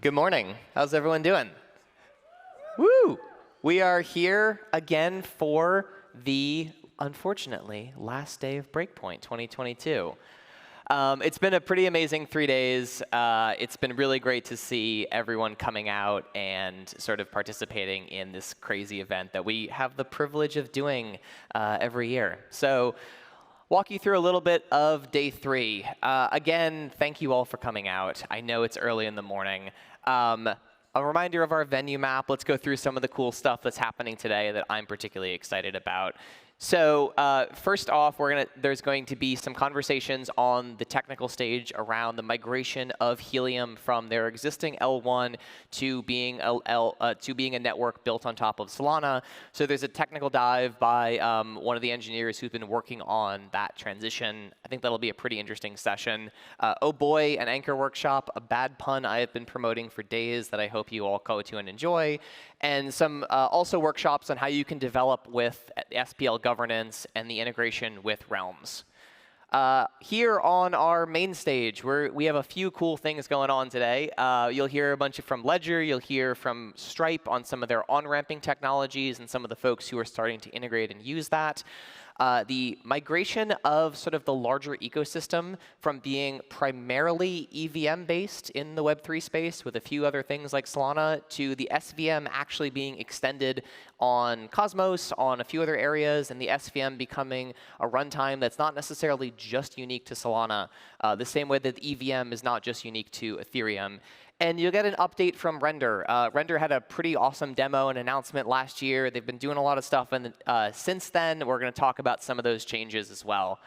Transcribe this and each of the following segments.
Good morning. How's everyone doing? Woo! We are here again for the, unfortunately, last day of Breakpoint 2022. It's been a pretty amazing 3 days. It's been really great to see everyone coming out and sort of participating in this crazy event that we have the privilege of doing every year. So, walk you through a little bit of day 3. Again, thank you all for coming out. I know it's early in the morning. A reminder of our venue map. Let's go through some of the cool stuff that's happening today that I'm particularly excited about. So first off, there's going to be some conversations on the technical stage around the migration of Helium from their existing L1 to being a network built on top of Solana. So there's a technical dive by one of the engineers who's been working on that transition. I think that'll be a pretty interesting session. Oh boy, an anchor workshop, a bad pun I have been promoting for days that I hope you all go to and enjoy. And some also workshops on how you can develop with SPL governance and the integration with Realms. Here on our main stage, we have a few cool things going on today. You'll hear a bunch from Ledger. You'll hear from Stripe on some of their on-ramping technologies and some of the folks who are starting to integrate and use that. The migration of sort of the larger ecosystem from being primarily EVM-based in the Web3 space with a few other things like Solana to the SVM actually being extended on Cosmos, on a few other areas, and the SVM becoming a runtime that's not necessarily just unique to Solana, the same way that EVM is not just unique to Ethereum. And you'll get an update from Render. Render had a pretty awesome demo and announcement last year. They've been doing a lot of stuff, and since then, we're going to talk about some of those changes as well.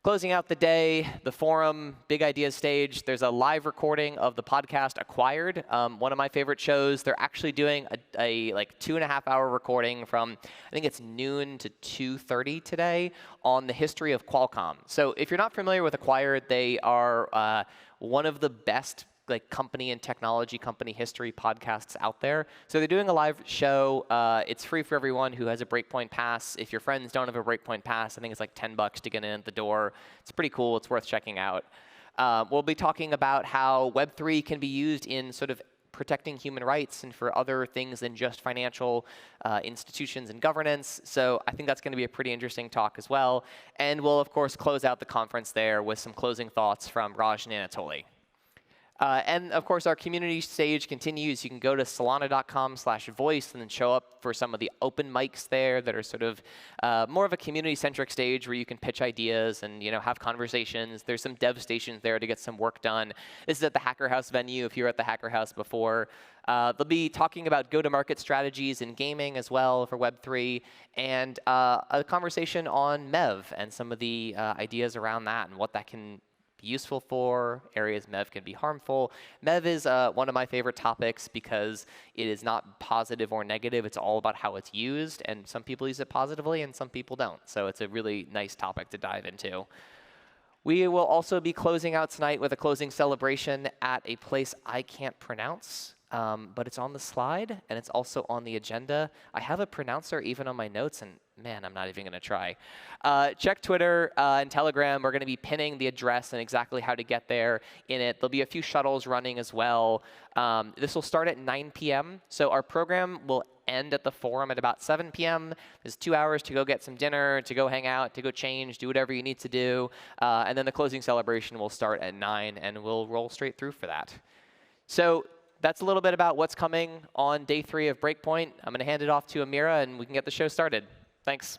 Closing out the day, the forum, Big Ideas stage, there's a live recording of the podcast Acquired, one of my favorite shows. They're actually doing a like 2.5-hour recording from, I think it's noon to 2:30 today, on the history of Qualcomm. So if you're not familiar with Acquired, they are one of the best company and technology company history podcasts out there. So they're doing a live show. It's free for everyone who has a Breakpoint pass. If your friends don't have a Breakpoint pass, I think it's like $10 to get in at the door. It's pretty cool. It's worth checking out. We'll be talking about how Web3 can be used in sort of protecting human rights and for other things than just financial institutions and governance. So I think that's going to be a pretty interesting talk as well. And we'll, of course, close out the conference there with some closing thoughts from Raj and Anatoly. And of course, our community stage continues. You can go to solana.com/voice and then show up for some of the open mics there that are sort of more of a community-centric stage where you can pitch ideas and have conversations. There's some dev stations there to get some work done. This is at the Hacker House venue if you were at the Hacker House before. They'll be talking about go-to-market strategies in gaming as well for Web3, and a conversation on MEV and some of the ideas around that and what that can be useful for, areas MEV can be harmful. MEV is one of my favorite topics because it is not positive or negative. It's all about how it's used, and some people use it positively and some people don't. So it's a really nice topic to dive into. We will also be closing out tonight with a closing celebration at a place I can't pronounce, but it's on the slide, and it's also on the agenda. I have a pronouncer even on my notes, and man, I'm not even going to try. Check Twitter and Telegram. We're going to be pinning the address and exactly how to get there in it. There'll be a few shuttles running as well. This will start at 9 p.m. So our program will end at the forum at about 7 p.m. There's 2 hours to go get some dinner, to go hang out, to go change, do whatever you need to do. And then the closing celebration will start at 9, and we'll roll straight through for that. So that's a little bit about what's coming on day 3 of Breakpoint. I'm going to hand it off to Amira, and we can get the show started. Thanks.